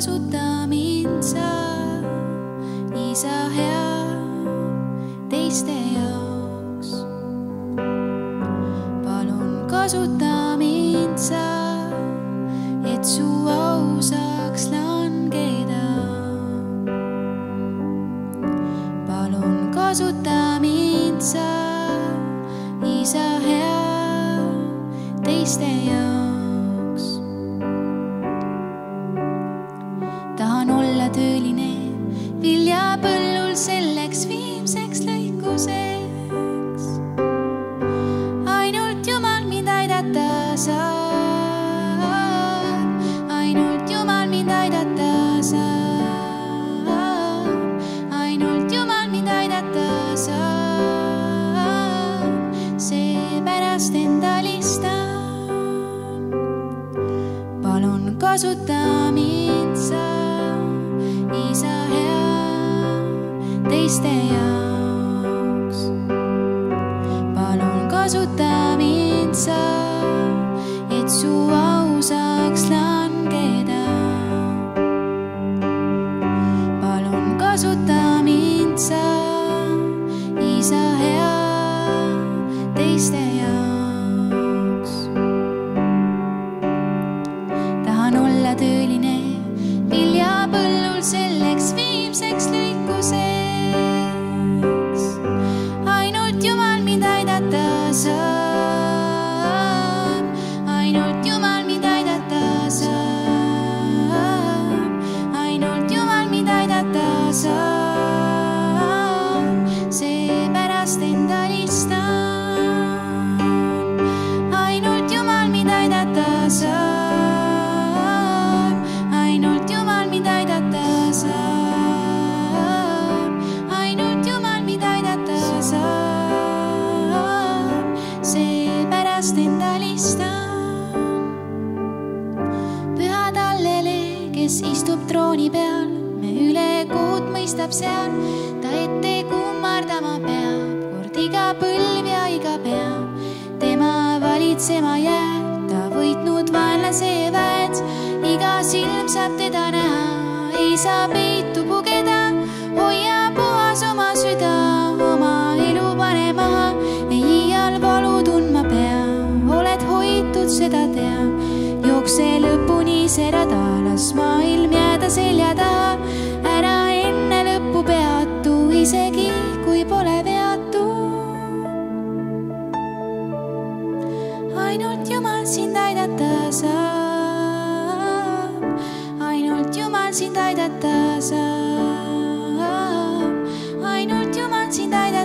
kasuta mind sa, isa hea teiste jaoks. Palun kasuta mind sa, et su ausaks langeda. Palun kasuta mind sa, isa hea teiste jaoks. Tahan olla tööline viljapõllul selleks viimseks lõikuseks. Ainult Jumal mind aidata saab, ainult Jumal mind aidata saab, ainult Jumal mind aidata saab. Seepärast enda listan. Palun kasuta mind sa, isa hea teiste jaoks. Palun kasuta mind sa, et su ausaks langeda. Palun kasuta mind sa, isa hea teiste jaoks. Tahan olla tööline viljapõllul selleks viimseks lõikuseks. Ainult Jumal mind aidata saab, ainult Jumal mind aidata saab, ainult Jumal mind aidata saab. Seepärast enda listan. Ainult Jumal mind aidata saab, ainult Jumal mind aidata saab, ainult Jumal mind aidata saab. Seepärast enda listan. Püha Tallele, kes istub trooni peal, me üle kohut mõistab seal, ta ette kummardama peab kord iga põlv ja iga pea. Tema valitsema jääb, ta võitnud vaenlase väed, iga silm saab teda näha, ei saa peitu pugeda. Hoia puhas oma süda, oma elu pane maha, ei iial valu tundma pea, oled hoitud, seda tea. Jookse lõpuni see rada, las maailm jääda selja taha, ära enne lõppu peatu, isegi kui pole veatu. Ainult Jumal sind aidata saab, ainult Jumal sind aidata saab, ainult Jumal sind aidata